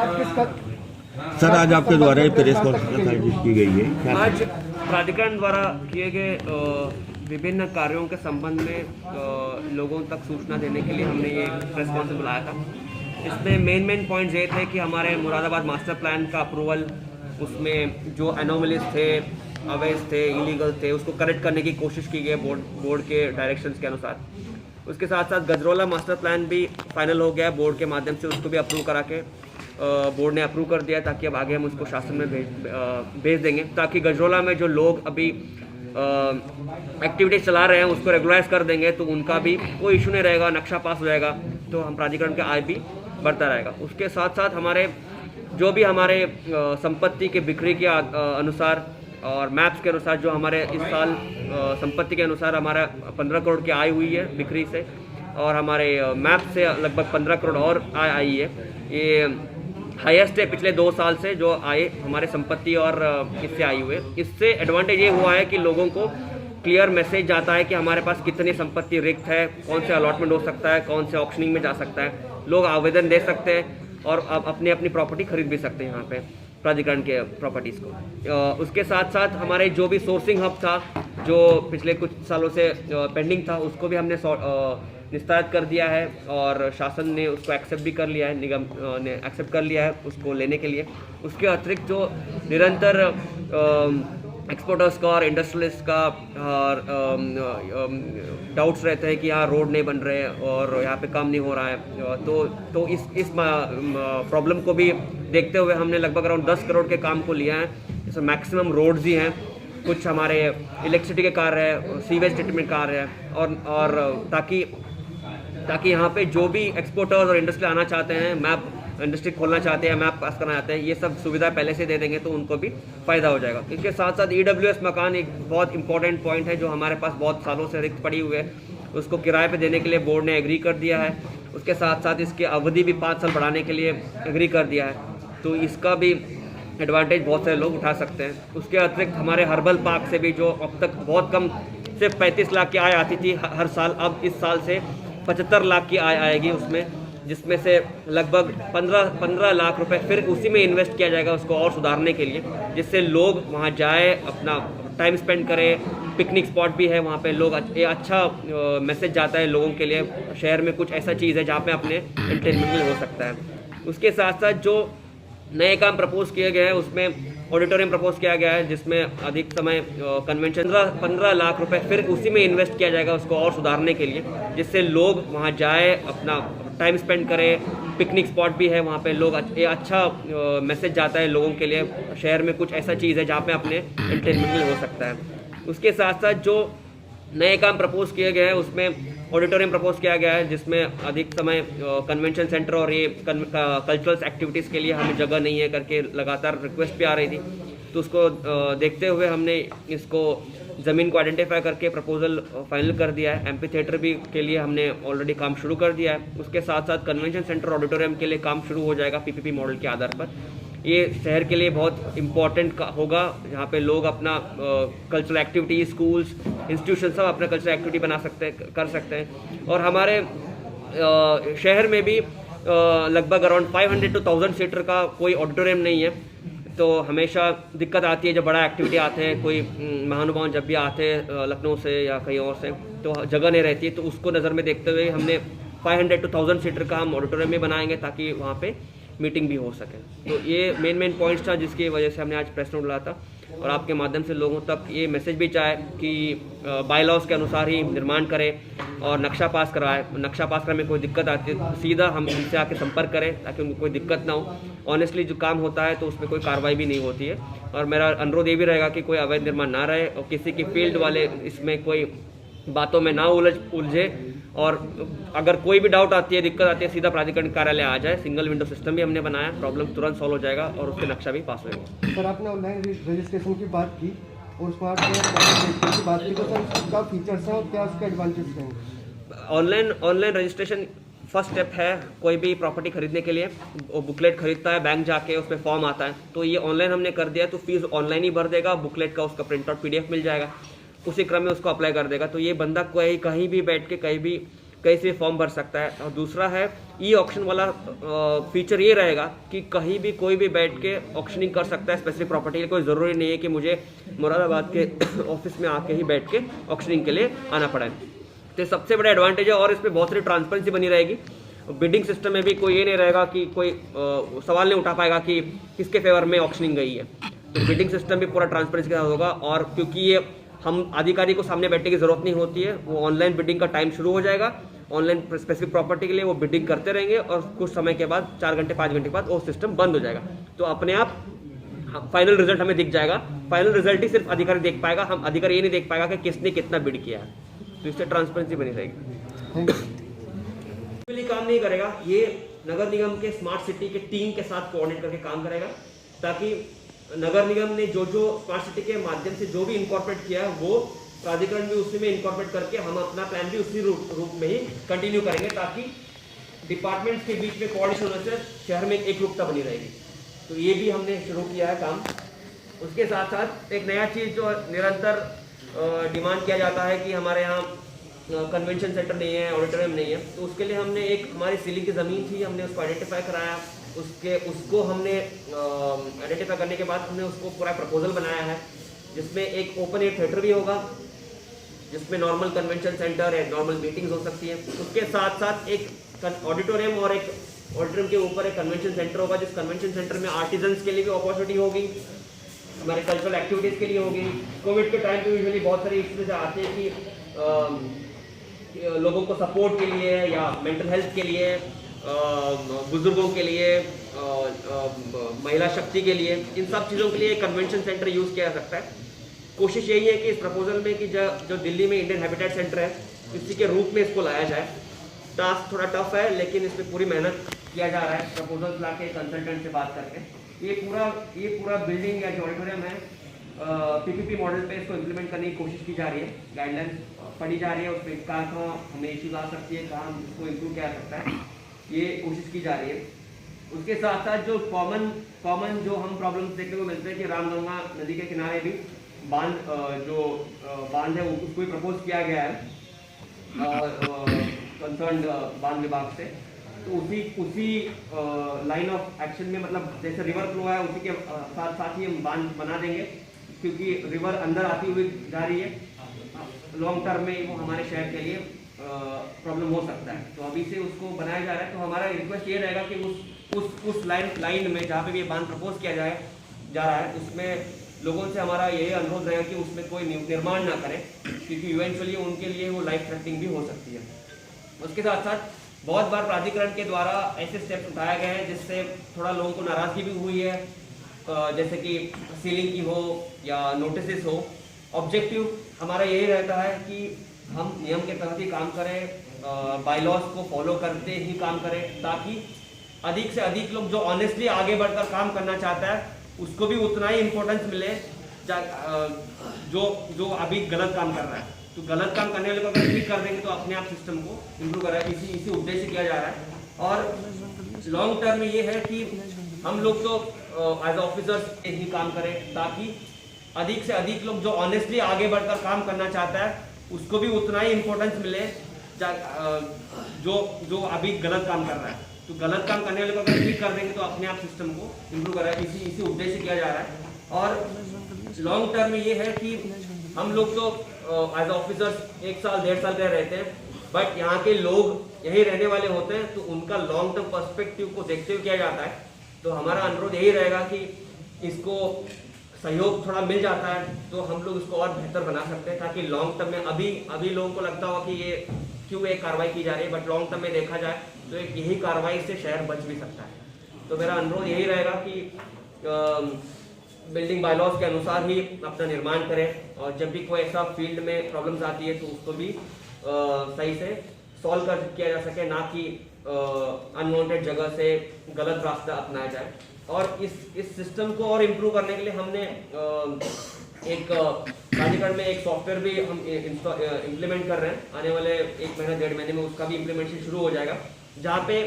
आज किसका सर आज आपके द्वारा प्रेस कॉन्फ्रेंस आयोजित की गई है क्या? आज प्राधिकरण द्वारा किए गए विभिन्न कार्यों के संबंध में लोगों तक सूचना देने के लिए हमने ये प्रेस कॉन्फ्रेंस बुलाया था। इसमें मेन पॉइंट्स ये थे कि हमारे मुरादाबाद मास्टर प्लान का अप्रूवल, उसमें जो एनोमलीज थे, अवैध थे, इलीगल थे, उसको करेक्ट करने की कोशिश की गई बोर्ड के डायरेक्शंस के अनुसार। उसके साथ साथ गजरौला मास्टर प्लान भी फाइनल हो गया बोर्ड के माध्यम से, उसको भी अप्रूव करा के बोर्ड ने अप्रूव कर दिया, ताकि अब आगे हम उसको शासन में भेज देंगे, ताकि गजरौला में जो लोग अभी एक्टिविटीज चला रहे हैं उसको रेगुलराइज कर देंगे, तो उनका भी कोई इशू नहीं रहेगा, नक्शा पास हो जाएगा, तो हम प्राधिकरण का आय भी बढ़ता रहेगा। उसके साथ साथ हमारे जो भी हमारे संपत्ति के बिक्री के अनुसार और मैप्स के अनुसार जो हमारे इस साल संपत्ति के अनुसार हमारा 15 करोड़ की आय हुई है बिक्री से, और हमारे मैप से लगभग 15 करोड़ और आय आई है। ये हाईएस्ट है पिछले 2 साल से जो आय हमारे संपत्ति और इससे आई हुई है। इससे एडवांटेज ये हुआ है कि लोगों को क्लियर मैसेज जाता है कि हमारे पास कितनी संपत्ति रिक्त है, कौन से अलॉटमेंट हो सकता है, कौन से ऑक्शनिंग में जा सकता है, लोग आवेदन दे सकते हैं और अब अपनी प्रॉपर्टी खरीद भी सकते हैं यहाँ पे प्राधिकरण के प्रॉपर्टीज़ को। उसके साथ साथ हमारे जो भी सोर्सिंग हब था जो पिछले कुछ सालों से पेंडिंग था, उसको भी हमने निस्तारित कर दिया है और शासन ने उसको एक्सेप्ट भी कर लिया है, निगम ने एक्सेप्ट कर लिया है उसको लेने के लिए। उसके अतिरिक्त जो निरंतर एक्सपोर्टर्स का और इंडस्ट्रियलिस्ट का डाउट्स रहते हैं कि यहाँ रोड नहीं बन रहे और यहाँ पे काम नहीं हो रहा है, तो इस प्रॉब्लम को भी देखते हुए हमने लगभग अराउंड 10 करोड़ के काम को लिया है, जिसमें मैक्सिमम रोड्स ही हैं, कुछ हमारे इलेक्ट्रिसिटी के कार्य है, सीवेज ट्रीटमेंट कार्य है, और ताकि यहाँ पे जो भी एक्सपोर्टर्स और इंडस्ट्री आना चाहते हैं, मैप इंडस्ट्री खोलना चाहते हैं, मैप पास करना चाहते हैं, ये सब सुविधा पहले से दे देंगे तो उनको भी फ़ायदा हो जाएगा। इसके साथ साथ EWS मकान एक बहुत इंपॉर्टेंट पॉइंट है जो हमारे पास बहुत सालों से रिक्त पड़ी हुई है, उसको किराए पे देने के लिए बोर्ड ने एग्री कर दिया है। उसके साथ साथ इसकी अवधि भी 5 साल बढ़ाने के लिए एग्री कर दिया है, तो इसका भी एडवांटेज बहुत सारे लोग उठा सकते हैं। उसके अतिरिक्त हमारे हर्बल पार्क से भी जो अब तक बहुत कम, सिर्फ 35 लाख की आय आती थी हर साल, अब इस साल से 75 लाख की आय आएगी उसमें, जिसमें से लगभग 15 लाख रुपए फिर उसी में इन्वेस्ट किया जाएगा उसको और सुधारने के लिए, जिससे लोग वहाँ जाए, अपना टाइम स्पेंड करें। पिकनिक स्पॉट भी है वहाँ पे, लोग अच्छा मैसेज जाता है लोगों के लिए, शहर में कुछ ऐसा चीज़ है जहाँ पे अपने एंटरटेनमेंट हो सकता है। उसके साथ साथ जो नए काम प्रपोज किए गए हैं उसमें ऑडिटोरियम प्रपोज किया गया है, जिसमें अधिक समय कन्वेंशन 15 लाख रुपए फिर उसी में इन्वेस्ट किया जाएगा उसको और सुधारने के लिए, जिससे लोग वहाँ जाए, अपना टाइम स्पेंड करें। पिकनिक स्पॉट भी है वहाँ पे, लोग अच्छा मैसेज जाता है लोगों के लिए, शहर में कुछ ऐसा चीज़ है जहाँ पे अपने एंटरटेनमेंट हो सकता है। उसके साथ साथ जो नए काम प्रपोज किए गए हैं उसमें ऑडिटोरियम प्रपोज किया गया है, जिसमें अधिक समय कन्वेंशन सेंटर और ये कल्चरल एक्टिविटीज़ के लिए हमें जगह नहीं है करके लगातार रिक्वेस्ट भी आ रही थी, तो उसको देखते हुए हमने इसको ज़मीन को आइडेंटिफाई करके प्रपोजल फाइनल कर दिया है। एम्पी थिएटर भी के लिए हमने ऑलरेडी काम शुरू कर दिया है। उसके साथ साथ कन्वेंशन सेंटर ऑडिटोरियम के लिए काम शुरू हो जाएगा PPP मॉडल के आधार पर। ये शहर के लिए बहुत इम्पॉर्टेंट होगा, जहाँ पे लोग अपना कल्चरल एक्टिविटी, स्कूल्स, इंस्टीट्यूशन सब अपना कल्चरल एक्टिविटी बना सकते हैं, कर सकते हैं। और हमारे शहर में भी लगभग अराउंड 500 to 1000 सीटर का कोई ऑडिटोरियम नहीं है, तो हमेशा दिक्कत आती है जब बड़ा एक्टिविटी आते हैं, कोई महानुभाव जब भी आते हैं लखनऊ से या कहीं और से, तो जगह नहीं रहती है, तो उसको नज़र में देखते हुए हमने 500 to 1000 सीटर का हम ऑडिटोरियम में बनाएंगे ताकि वहाँ पे मीटिंग भी हो सके। तो ये मेन पॉइंट्स था जिसकी वजह से हमने आज प्रेस नोट बुलाया था, और आपके माध्यम से लोगों तक ये मैसेज भी चाहे कि बाय लॉज के अनुसार ही निर्माण करें और नक्शा पास कराए। नक्शा पास करने में कोई दिक्कत आती है तो सीधा हमसे आके संपर्क करें ताकि उनको कोई दिक्कत ना हो। ऑनेस्टली जो काम होता है तो उसमें कोई कार्रवाई भी नहीं होती है, और मेरा अनुरोध ये भी रहेगा कि कोई अवैध निर्माण ना रहे और किसी की फील्ड वाले इसमें कोई बातों में ना उलझे, और अगर कोई भी डाउट आती है, दिक्कत आती है, सीधा प्राधिकरण कार्यालय आ जाए। सिंगल विंडो सिस्टम भी हमने बनाया, प्रॉब्लम तुरंत सॉल्व हो जाएगा और उसके नक्शा भी पास होगा। सर आपने ऑनलाइन रजिस्ट्रेशन की बात की और स्मार्ट की बात की, तो सर उसका फीचर्स हैं और क्या उसके एडवांटेज हैं? ऑनलाइन रजिस्ट्रेशन फर्स्ट स्टेप है। कोई भी प्रॉपर्टी खरीदने के लिए वो बुकलेट खरीदता है, बैंक जाके उसमें फॉर्म आता है, तो ये ऑनलाइन हमने कर दिया, तो फीस ऑनलाइन ही भर देगा, बुकलेट का उसका प्रिंट आउट PDF मिल जाएगा, उसी क्रम में उसको अप्लाई कर देगा। तो ये बंदा कहीं भी बैठ के कहीं भी कैसे फॉर्म भर सकता है। और दूसरा है ई ऑक्शन वाला फीचर ये रहेगा कि कहीं भी कोई भी बैठ के ऑक्शनिंग कर सकता है स्पेसिफिक प्रॉपर्टी के लिए। कोई ज़रूरी नहीं है कि मुझे मुरादाबाद के ऑफिस में आके ही बैठ के ऑक्शनिंग के लिए आना पड़ा है। तो सबसे बड़ा एडवांटेज है। और इस पर बहुत सारी ट्रांसपेरेंसी बनी रहेगी। बिडिंग सिस्टम में भी कोई ये नहीं रहेगा कि कोई सवाल नहीं उठा पाएगा कि किसके फेवर में ऑक्शनिंग गई है। तो बिडिंग सिस्टम भी पूरा ट्रांसपेरेंसी के साथ होगा। और क्योंकि ये हम अधिकारी को सामने बैठने की ज़रूरत नहीं होती है, वो ऑनलाइन बिडिंग का टाइम शुरू हो जाएगा। ऑनलाइन स्पेसिफिक प्रॉपर्टी के लिए वो बिडिंग करते रहेंगे और कुछ समय के बाद 4 घंटे 5 घंटे के बाद वो सिस्टम बंद हो जाएगा। तो अपने आप फाइनल रिजल्ट हमें दिख जाएगा। फाइनल रिजल्ट ही सिर्फ अधिकारी देख पाएगा, हम अधिकारी ये नहीं देख पाएगा कि किसने कितना बिड किया है। तो इससे ट्रांसपेरेंसी बनी रहेगी। काम नहीं करेगा, ये नगर निगम के स्मार्ट सिटी के टीम के साथ कोऑर्डिनेट करके काम करेगा, ताकि नगर निगम ने जो स्मार्ट सिटी के माध्यम से जो भी इनकॉर्पोरेट किया है वो प्राधिकरण भी उसी में इनकॉर्पोरेट करके हम अपना प्लान भी उसी रूप में ही कंटिन्यू करेंगे, ताकि डिपार्टमेंट्स के बीच में कोऑर्डिनेशन होने से शहर में एक रूपता बनी रहेगी। तो ये भी हमने शुरू किया है काम। उसके साथ साथ एक नया चीज़ जो निरंतर डिमांड किया जाता है कि हमारे यहाँ कन्वेंशन सेंटर नहीं है, ऑडिटोरियम नहीं है, तो उसके लिए हमने एक हमारी सीलिंग की ज़मीन थी, हमने उसको आइडेंटिफाई कराया। उसको हमने आइडेंटिफाई करने के बाद हमने उसको पूरा प्रपोजल बनाया है, जिसमें एक ओपन एयर थिएटर भी होगा, जिसमें नॉर्मल कन्वेंशन सेंटर है, नॉर्मल मीटिंग्स हो सकती है। उसके साथ साथ एक ऑडिटोरियम और एक ऑडिटोरियम के ऊपर एक कन्वेंशन सेंटर होगा, जिस कन्वेंशन सेंटर में आर्टिजन्स के लिए भी अपॉर्चुनिटी होगी, हमारे कल्चरल एक्टिविटीज़ के लिए होगी। कोविड के टाइम पे यूजुअली बहुत सारी इश्यूज आते हैं कि लोगों को सपोर्ट के लिए या मेंटल हेल्थ के लिए, बुजुर्गों के लिए, महिला शक्ति के लिए, इन सब चीज़ों के लिए कन्वेंशन सेंटर यूज़ किया जा सकता है। कोशिश यही है कि इस प्रपोजल में कि जो दिल्ली में इंडियन हैबिटेट सेंटर है, इसी के रूप में इसको लाया जाए। टास्क थोड़ा टफ है, लेकिन इस पर पूरी मेहनत किया जा रहा है, प्रपोजल्स ला के कंसल्टेंट से बात करके। ये पूरा बिल्डिंग या जो ऑडिटोरियम है पीपीपी मॉडल पे इसको इम्प्लीमेंट करने की कोशिश की जा रही है, गाइडलाइंस पढ़ी जा रही है, उसमें कहाँ हमें इश्यूज आ सकती है, कहाँ हम इसको इम्प्रूव किया जा सकता है, ये कोशिश की जा रही है। उसके साथ साथ जो कॉमन जो हम प्रॉब्लम्स देखने को मिलते हैं कि रामगंगा नदी के किनारे भी बांध है, उसको भी प्रपोज किया गया है कंसर्न बांध विभाग से। तो उसी लाइन ऑफ एक्शन में, मतलब जैसे रिवर फ्लो है उसी के साथ ही हम बांध बना देंगे, क्योंकि रिवर अंदर आती हुई जा रही है। लॉन्ग टर्म में वो हमारे शहर के लिए प्रॉब्लम हो सकता है, तो अभी से उसको बनाया जा रहा है। तो हमारा रिक्वेस्ट ये रहेगा कि उस लाइन में जहाँ पे भी ये बांध प्रपोज किया जा रहा है, उसमें लोगों से हमारा यही अनुरोध रहेगा कि उसमें कोई निर्माण ना करें, क्योंकि इवेंचुअली उनके लिए वो लाइफ थ्रेटनिंग भी हो सकती है। उसके साथ साथ बहुत बार प्राधिकरण के द्वारा ऐसे स्टेप्स उठाए गए हैं जिससे थोड़ा लोगों को नाराज़गी भी हुई है, जैसे कि सीलिंग की हो या नोटिस हो। ऑब्जेक्टिव हमारा यही रहता है कि हम नियम के तहत ही काम करें, बायलॉज को फॉलो करते ही काम करें, ताकि अधिक से अधिक लोग जो ऑनेस्टली आगे बढ़कर काम करना चाहता है उसको भी उतना ही इम्पोर्टेंस मिले जो अभी गलत काम कर रहा है। तो गलत काम करने वाले को अगर ठीक कर देंगे तो अपने आप सिस्टम को इम्प्रूव कर रहा है, इसी उद्देश्य किया जा रहा है। और लॉन्ग टर्म में ये है कि हम लोग तो एज ऑफिसर्स ही काम करें, ताकि अधिक से अधिक लोग जो ऑनेस्टली आगे बढ़कर काम करना चाहता है उसको भी उतना ही इम्पोर्टेंस मिले जो अभी गलत काम कर रहा है। तो गलत काम करने वाले को अगर ठीक कर देंगे तो अपने आप सिस्टम को इम्प्रूव कर रहा है, इसी उद्देश्य किया जा रहा है। और लॉन्ग टर्म में ये है कि हम लोग तो एज ऑफिसर्स 1 साल 1.5 साल के रहते हैं, बट यहाँ के लोग यही रहने वाले होते हैं, तो उनका लॉन्ग टर्म पर्सपेक्टिव को देखते हुए किया जाता है। तो हमारा अनुरोध यही रहेगा कि इसको सहयोग थोड़ा मिल जाता है तो हम लोग इसको और बेहतर बना सकते हैं, ताकि लॉन्ग टर्म में अभी लोगों को लगता होगा कि ये क्यों एक कार्रवाई की जा रही है, बट लॉन्ग टर्म में देखा जाए तो एक यही कार्रवाई से शहर बच भी सकता है। तो मेरा अनुरोध यही रहेगा कि बिल्डिंग बायलॉज के अनुसार ही अपना निर्माण करें, और जब भी कोई ऐसा फील्ड में प्रॉब्लम्स आती है तो उसको भी सही से सॉल्व किया जा सके, ना कि अनवांटेड जगह से गलत रास्ता अपनाया जाए। और इस सिस्टम को और इम्प्रूव करने के लिए हमने एक प्राधिकरण में एक सॉफ्टवेयर भी हम इम्प्लीमेंट कर रहे हैं। आने वाले 1 महीना 1.5 महीने में उसका भी इम्प्लीमेंटेशन शुरू हो जाएगा, जहाँ पे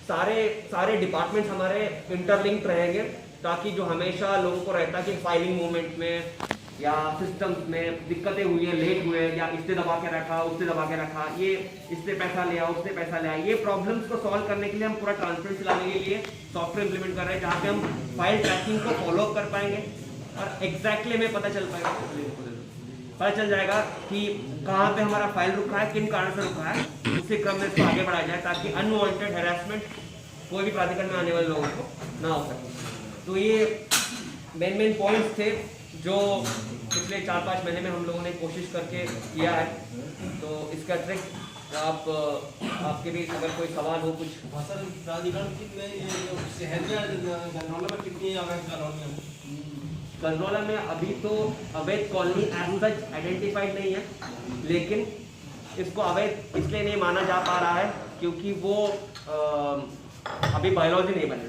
सारे डिपार्टमेंट्स हमारे इंटरलिंक्ड रहेंगे, ताकि जो हमेशा लोगों को रहता है कि फाइलिंग मूवमेंट में या सिस्टम में दिक्कतें हुई हैं, लेट हुए, या इससे दबा के रखा, उससे दबा के रखा, ये इससे पैसा लिया, उससे पैसा लिया, ये प्रॉब्लम्स को सॉल्व करने के लिए हम पूरा ट्रांसपेरेंसी लाने के लिए सॉफ्टवेयर इंप्लीमेंट कर रहे हैं, जहाँ पे हम फाइल ट्रैकिंग को फॉलो अप कर पाएंगे और एग्जैक्टली हमें पता चल जाएगा कि कहाँ पे हमारा फाइल रुका है, किन कारण से रुका है, उसी क्रम में इसको आगे बढ़ाया जाए ताकि अनवांटेड हैरेसमेंट कोई भी प्राधिकरण में आने वाले लोगों को ना हो सके। तो ये मेन पॉइंट्स थे जो पिछले 4-5 महीने में हम लोगों ने कोशिश करके किया है। तो इसके अतिरिक्त आपके भी अगर कोई सवाल हो कुछ। फसल प्राधिकरण शहर में गंजौला में कितनी अवैध कॉलोनियां हैं? गंजौला में अभी तो अवैध कॉलोनी एज सच आइडेंटिफाइड नहीं है, लेकिन इसको अवैध इसलिए नहीं माना जा पा रहा है क्योंकि वो अभी बायोलॉजी नहीं बनी,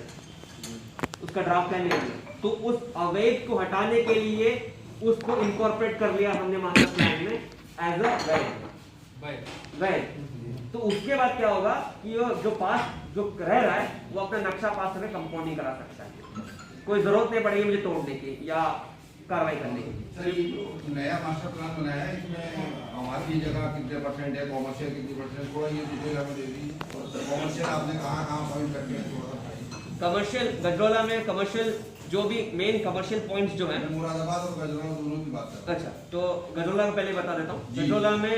उसका ड्राफ्ट प्लान नहीं बना। तो उस अवैध को हटाने के लिए उसको इनकॉर्पोरेट कर लिया हमने मास्टर प्लान में एज अ वैध। तो उसके बाद क्या होगा कि जो पास जो रह रहा है वो अपना नक्शा पास हमें कंपाउंड नहीं करा सकता है, कोई जरूरत नहीं पड़ेगी मुझे तोड़ने की या कार्रवाई करने की। सर ये जो नया मास्टर प्लान बनाया है इसमें हमारी जगह कितने परसेंट है, कॉमर्शियल कितनी परसेंट, थोड़ा ये डिटेल हमें दे दी। कॉमर्शियल आपने कहाँ पॉइंट करके हैं थोड़ा सा? कमर्शियल गजरौला में कमर्शियल जो भी मेन कमर्शियल पॉइंट्स जो हैं, मुरादाबाद और गजरौला दोनों की बात है। अच्छा तो गजरौला में पहले बता देता हूँ। जी। गजरौला में